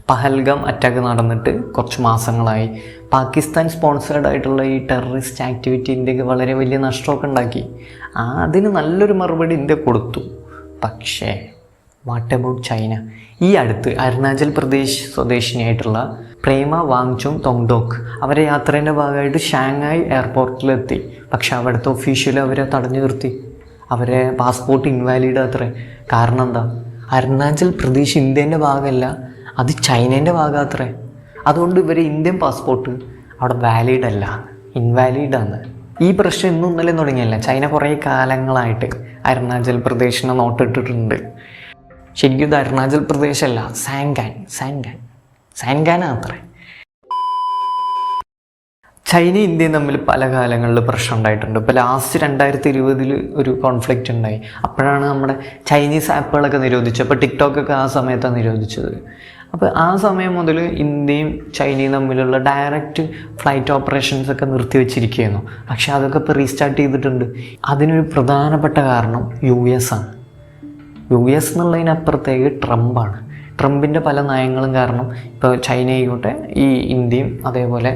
Pahalgam attack നടന്നിട്ട് കുറച്ച് മാസങ്ങളായി. പാകിസ്ഥാൻ സ്പോൺസേർഡ് ആയിട്ടുള്ള ഈ ടെററിസ്റ്റ് ആക്ടിവിറ്റി ഇന്ത്യക്ക് വളരെ വലിയ നഷ്ടമൊക്കെ ഉണ്ടാക്കി. അതിന് നല്ലൊരു മറുപടി ഇന്ത്യ കൊടുത്തു. പക്ഷേ വാട്ട് അബൌട്ട് ചൈന? ഈ അടുത്ത് അരുണാചൽ പ്രദേശ് സ്വദേശിനിയായിട്ടുള്ള പ്രേമ വാങ്ചോങ് തോങ്ഡോക്ക് അവരെ യാത്രേൻ്റെ ഭാഗമായിട്ട് ഷാങ്ഹായ് എയർപോർട്ടിലെത്തി. പക്ഷെ അവിടുത്തെ ഒഫീഷ്യൽ അവരെ തടഞ്ഞു നിർത്തി. അവരെ പാസ്പോർട്ട് ഇൻവാലിഡ് അത്രേ. കാരണം എന്താ? അരുണാചൽ പ്രദേശ് ഇന്ത്യൻ്റെ ഭാഗമല്ല, അത് ചൈനേൻ്റെ ഭാഗം അത്രേ. അതുകൊണ്ട് ഇവരെ ഇന്ത്യൻ പാസ്പോർട്ട് അവിടെ വാലിഡ് അല്ല, ഇൻവാലിഡാണ്. ഈ പ്രശ്നം ഇന്നും ഇന്നലെ തുടങ്ങിയല്ല. ചൈന കുറേ കാലങ്ങളായിട്ട് അരുണാചൽ പ്രദേശിനെ നോട്ടിട്ടിട്ടുണ്ട്. ശരിക്കും ഇത് അരുണാചൽ പ്രദേശല്ല, സാൻഗാനാണ് അത്രേ. ചൈനയും ഇന്ത്യയും തമ്മിൽ പല കാലങ്ങളിൽ പ്രശ്നം ഉണ്ടായിട്ടുണ്ട്. ഇപ്പോൾ ലാസ്റ്റ് 2020 ഒരു കോൺഫ്ലിക്റ്റ് ഉണ്ടായി. അപ്പോഴാണ് നമ്മുടെ ചൈനീസ് ആപ്പുകളൊക്കെ നിരോധിച്ചത്. അപ്പോൾ ടിക്ടോക്കൊക്കെ ആ സമയത്താണ് നിരോധിച്ചത്. അപ്പോൾ ആ സമയം മുതൽ ഇന്ത്യയും ചൈനയും തമ്മിലുള്ള ഡയറക്റ്റ് ഫ്ലൈറ്റ് ഓപ്പറേഷൻസൊക്കെ നിർത്തിവെച്ചിരിക്കുകയായിരുന്നു. പക്ഷേ അതൊക്കെ ഇപ്പോൾ റീസ്റ്റാർട്ട് ചെയ്തിട്ടുണ്ട്. അതിനൊരു പ്രധാനപ്പെട്ട കാരണം US ആണ്. US എന്നുള്ളതിനപ്പുറത്തേക്ക് ട്രംപാണ്. ട്രംപിൻ്റെ പല നയങ്ങളും കാരണം ഇപ്പോൾ ചൈന ആയിക്കോട്ടെ, ഈ ഇന്ത്യയും അതേപോലെ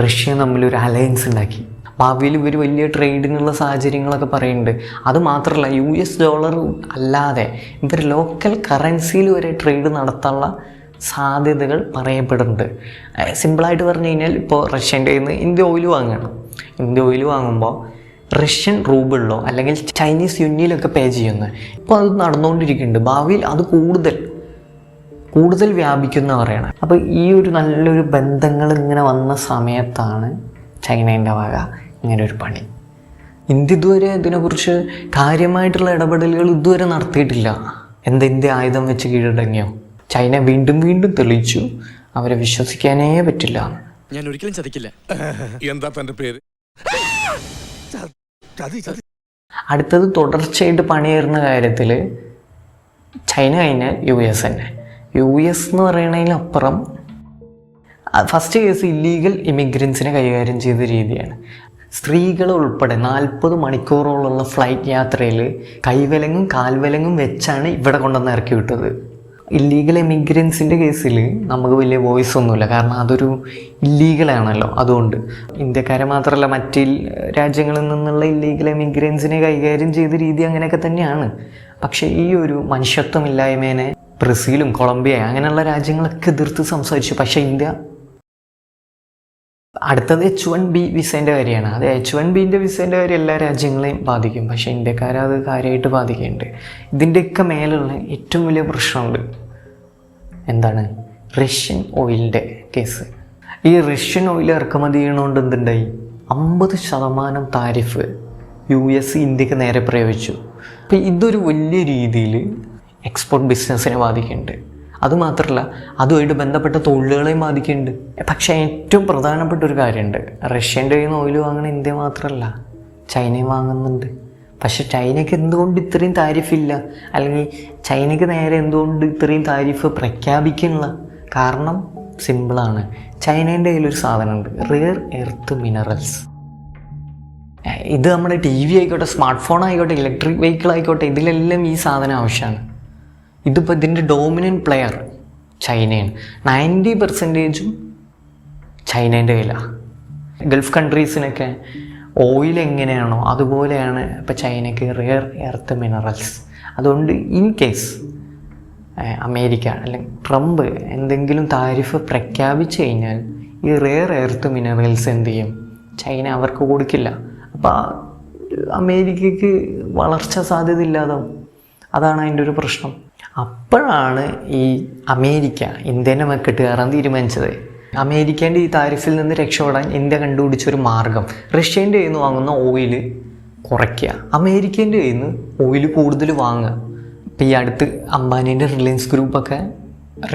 റഷ്യയും തമ്മിലൊരു അലയൻസ് ഉണ്ടാക്കി. ഭാവിയിൽ ഇവർ വലിയ ട്രേഡിനുള്ള സാഹചര്യങ്ങളൊക്കെ പറയുന്നുണ്ട്. അതുമാത്രമല്ല, US ഡോളർ അല്ലാതെ ഇവർ ലോക്കൽ കറൻസിയിൽ വരെ ട്രേഡ് നടത്താനുള്ള സാധ്യതകൾ പറയപ്പെടുന്നുണ്ട്. സിമ്പിളായിട്ട് പറഞ്ഞു കഴിഞ്ഞാൽ, ഇപ്പോൾ റഷ്യൻ്റെ കയ്യിൽ നിന്ന് ഇന്ത്യ ഓയിൽ വാങ്ങണം. ഇന്ത്യ ഓയിൽ വാങ്ങുമ്പോൾ റഷ്യൻ റൂബിളിലോ അല്ലെങ്കിൽ ചൈനീസ് യുന്നിലൊക്കെ പേ ചെയ്യുന്നത്. ഇപ്പോൾ അത് നടന്നുകൊണ്ടിരിക്കുന്നുണ്ട്. ഭാവിയിൽ അത് കൂടുതൽ വ്യാപിക്കുന്ന പറയണം. അപ്പോൾ ഈ ഒരു നല്ലൊരു ബന്ധങ്ങൾ ഇങ്ങനെ വന്ന സമയത്താണ് ചൈനേൻ്റെ വക ഇങ്ങനെ ഒരു പണി. ഇന്ത്യ ഇതുവരെ ഇതിനെക്കുറിച്ച് കാര്യമായിട്ടുള്ള ഇടപെടലുകൾ ഇതുവരെ നടത്തിയിട്ടില്ല. ഇന്ത്യ ആയുധം വെച്ച് കീഴടങ്ങിയോ? ചൈന വീണ്ടും തെളിയിച്ചു അവരെ വിശ്വസിക്കാനേ പറ്റില്ല. ഞാൻ ഒരിക്കലും ചതിക്കില്ല. എന്താ തന്റെ പേര്? അടുത്തത് തുടർച്ചയായിട്ട് പണിയേറുന്ന കാര്യത്തിൽ ചൈന കഴിഞ്ഞാൽ US തന്നെ. US എന്ന് പറയുന്നതിനപ്പുറം ഫസ്റ്റ് കേസ് ഇല്ലീഗൽ ഇമിഗ്രൻസിനെ കൈകാര്യം ചെയ്ത രീതിയാണ്. സ്ത്രീകൾ ഉൾപ്പെടെ 40 മണിക്കൂറോളമുള്ള ഫ്ലൈറ്റ് യാത്രയിൽ കൈവിലങ്ങും കാൽവിലങ്ങും വെച്ചാണ് ഇവിടെ കൊണ്ടുവന്ന് ഇറക്കി വിട്ടത്. ഇല്ലീഗൽ ഇമിഗ്രൻസിൻ്റെ കേസിൽ നമുക്ക് വലിയ വോയിസ് ഒന്നുമില്ല, കാരണം അതൊരു ഇല്ലീഗലാണല്ലോ. അതുകൊണ്ട് ഇന്ത്യക്കാരെ മാത്രമല്ല, മറ്റ് രാജ്യങ്ങളിൽ നിന്നുള്ള ഇല്ലീഗൽ ഇമിഗ്രൻസിനെ കൈകാര്യം ചെയ്ത രീതി അങ്ങനെയൊക്കെ തന്നെയാണ്. പക്ഷേ ഈ ഒരു മനുഷ്യത്വമില്ലായ്മേനെ ബ്രസീലും കൊളംബിയ അങ്ങനെയുള്ള രാജ്യങ്ങളൊക്കെ എതിർത്ത് സംസാരിച്ചു. പക്ഷേ ഇന്ത്യ. അടുത്തത് H1B വിസേൻ്റെ കാര്യമാണ്. അത് H1Bൻ്റെ വിസേൻ്റെ കാര്യം എല്ലാ രാജ്യങ്ങളെയും ബാധിക്കും, പക്ഷേ ഇന്ത്യക്കാരെ അത് കാര്യമായിട്ട് ബാധിക്കുന്നുണ്ട്. ഇതിൻ്റെയൊക്കെ മേലുള്ള ഏറ്റവും വലിയ പ്രശ്നമുണ്ട്. എന്താണ്? റഷ്യൻ ഓയിലിൻ്റെ കേസ്. ഈ റഷ്യൻ ഓയിൽ ഇറക്കുമതി ചെയ്യണോണ്ട് എന്തുണ്ടായി? 50% താരിഫ് US ഇന്ത്യക്ക് നേരെ പ്രയോഗിച്ചു. അപ്പോൾ ഇതൊരു വലിയ രീതിയിൽ എക്സ്പോർട്ട് ബിസിനസ്സിനെ ബാധിക്കുന്നുണ്ട്. അതുമാത്രമല്ല, അതുമായിട്ട് ബന്ധപ്പെട്ട തൊഴിലുകളെയും ബാധിക്കുന്നുണ്ട്. പക്ഷേ ഏറ്റവും പ്രധാനപ്പെട്ട ഒരു കാര്യമുണ്ട്. റഷ്യൻ്റെ കയ്യിൽ നിന്ന് ഓയിൽ വാങ്ങുന്ന ഇന്ത്യ മാത്രമല്ല, ചൈനയും വാങ്ങുന്നുണ്ട്. പക്ഷെ ചൈനയ്ക്ക് എന്തുകൊണ്ട് ഇത്രയും താരിഫില്ല? അല്ലെങ്കിൽ ചൈനയ്ക്ക് നേരെ എന്തുകൊണ്ട് ഇത്രയും താരിഫ് പ്രഖ്യാപിക്കുന്നില്ല? കാരണം സിമ്പിളാണ്. ചൈനേൻ്റെ കയ്യിലൊരു സാധനമുണ്ട്, റിയർ എർത്ത് മിനറൽസ്. ഇത് നമ്മുടെ TV ആയിക്കോട്ടെ, സ്മാർട്ട് ഫോൺ ആയിക്കോട്ടെ, ഇലക്ട്രിക് വെഹിക്കിൾ ആയിക്കോട്ടെ, ഇതിലെല്ലാം ഈ സാധനം ആവശ്യമാണ്. ഇതിപ്പോൾ ഇതിൻ്റെ ഡോമിനൻ്റ് പ്ലെയർ ചൈനയാണ്. 90% ചൈനേൻ്റെ കയ്യിലാണ്. ഗൾഫ് കൺട്രീസിനൊക്കെ ഓയിൽ എങ്ങനെയാണോ അതുപോലെയാണ് ഇപ്പോൾ ചൈനയ്ക്ക് റിയർ എർത്ത് മിനറൽസ്. അതുകൊണ്ട് ഇൻ കേസ് അമേരിക്ക അല്ലെങ്കിൽ ട്രംപ് എന്തെങ്കിലും താരിഫ് പ്രഖ്യാപിച്ചു കഴിഞ്ഞാൽ ഈ റിയർ എർത്ത് മിനറൽസ് എന്ത് ചെയ്യും? ചൈന അവർക്ക് കൊടുക്കില്ല. അപ്പോൾ അമേരിക്കയ്ക്ക് വളർച്ച സാധ്യത ഇല്ലാതാവും. അതാണ് അതിൻ്റെ ഒരു പ്രശ്നം. അപ്പോഴാണ് ഈ അമേരിക്ക ഇന്ത്യനെ മെക്കിട്ട് കയറാൻ തീരുമാനിച്ചത്. അമേരിക്കേൻ്റെ ഈ താരിഫിൽ നിന്ന് രക്ഷപ്പെടാൻ ഇന്ത്യ കണ്ടുപിടിച്ചൊരു മാർഗം റഷ്യൻ്റെ കയ്യിൽ നിന്ന് വാങ്ങുന്ന ഓയിൽ കുറയ്ക്കുക, അമേരിക്കേൻ്റെ കയ്യിൽ നിന്ന് ഓയിൽ കൂടുതൽ വാങ്ങുക. ഇപ്പോൾ ഈ അടുത്ത് അംബാനീൻ്റെ റിലയൻസ് ഗ്രൂപ്പൊക്കെ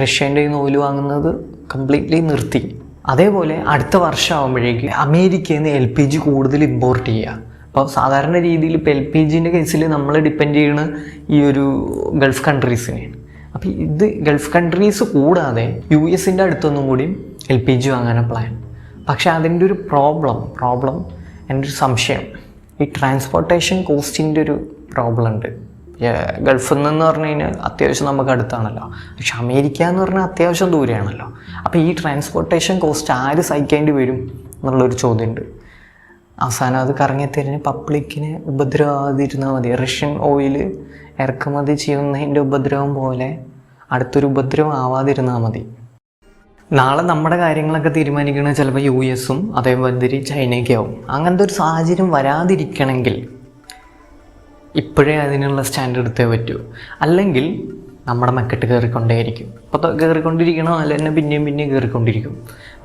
റഷ്യൻ്റെ കയ്യിൽ നിന്ന് ഓയിൽ വാങ്ങുന്നത് കംപ്ലീറ്റ്ലി നിർത്തി. അതേപോലെ അടുത്ത വർഷം ആകുമ്പോഴേക്ക് അമേരിക്കയിൽ നിന്ന് LPG കൂടുതൽ ഇമ്പോർട്ട് ചെയ്യുക. അപ്പോൾ സാധാരണ രീതിയിൽ ഇപ്പോൾ LPGൻ്റെ കേസിൽ നമ്മൾ ഡിപ്പെൻഡ് ചെയ്യുന്ന ഈ ഒരു ഗൾഫ് കൺട്രീസിനെയാണ്. അപ്പോൾ ഇത് ഗൾഫ് കൺട്രീസ് കൂടാതെ US-ൻ്റെ അടുത്തൊന്നും കൂടിയും LPG വാങ്ങാനാണ് പ്ലാൻ. പക്ഷേ അതിൻ്റെ ഒരു പ്രോബ്ലം എൻ്റെ ഒരു സംശയം, ഈ ട്രാൻസ്പോർട്ടേഷൻ കോസ്റ്റിൻ്റെ ഒരു പ്രോബ്ലം ഉണ്ട്. ഗൾഫിൽ നിന്ന് പറഞ്ഞു കഴിഞ്ഞാൽ അത്യാവശ്യം നമുക്ക് അടുത്താണല്ലോ, പക്ഷെ അമേരിക്ക എന്ന് പറഞ്ഞാൽ അത്യാവശ്യം ദൂരെയാണല്ലോ. അപ്പോൾ ഈ ട്രാൻസ്പോർട്ടേഷൻ കോസ്റ്റ് ആര് സഹിക്കേണ്ടി വരും എന്നുള്ളൊരു ചോദ്യമുണ്ട്. അവസാനം അത് കറങ്ങിത്തിരിഞ്ഞ് പബ്ലിക്കിന് ഉപദ്രവമാതിരുന്നാൽ മതി. റഷ്യൻ ഓയിൽ ഇറക്കുമതി ചെയ്യുന്നതിൻ്റെ ഉപദ്രവം പോലെ അടുത്തൊരു ഉപദ്രവം ആവാതിരുന്നാൽ മതി. നാളെ നമ്മുടെ കാര്യങ്ങളൊക്കെ തീരുമാനിക്കുന്നത് ചിലപ്പോൾ US-ഉം അതേമാതിരി ചൈനയൊക്കെ ആവും. അങ്ങനത്തെ ഒരു സാഹചര്യം വരാതിരിക്കണമെങ്കിൽ ഇപ്പോഴേ അതിനുള്ള സ്റ്റാൻഡ് എടുത്തേ പറ്റൂ. അല്ലെങ്കിൽ നമ്മുടെ മെക്കെട്ട് കയറിക്കൊണ്ടേയിരിക്കും. ഇപ്പോൾ കയറിക്കൊണ്ടിരിക്കണോ അല്ല തന്നെ പിന്നെയും കയറിക്കൊണ്ടിരിക്കും.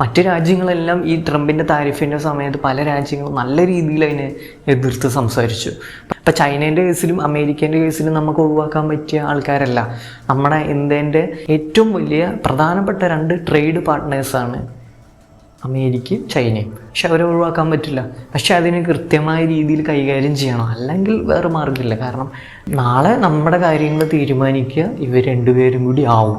മറ്റു രാജ്യങ്ങളെല്ലാം ഈ ട്രംപിൻ്റെ താരിഫിൻ്റെ സമയത്ത് പല രാജ്യങ്ങളും നല്ല രീതിയിൽ അതിനെ എതിർത്ത് സംസാരിച്ചു. ഇപ്പോൾ ചൈനേൻ്റെ കേസിലും അമേരിക്കേൻ്റെ കേസിലും നമുക്ക് ഒഴിവാക്കാൻ പറ്റിയ ആൾക്കാരല്ല. നമ്മുടെ ഇന്ത്യൻ്റെ ഏറ്റവും വലിയ പ്രധാനപ്പെട്ട 2 ട്രേഡ് പാർട്ട്നേഴ്സാണ് അമേരിക്കയും ചൈനയും. പക്ഷെ അവരെ ഒഴിവാക്കാൻ പറ്റില്ല. പക്ഷെ അതിന് കൃത്യമായ രീതിയിൽ കൈകാര്യം ചെയ്യണം, അല്ലെങ്കിൽ വേറെ മാർഗ്ഗമില്ല. കാരണം നാളെ നമ്മുടെ കാര്യങ്ങൾ തീരുമാനിക്കുക ഇവർ 2 പേരും കൂടി ആവും.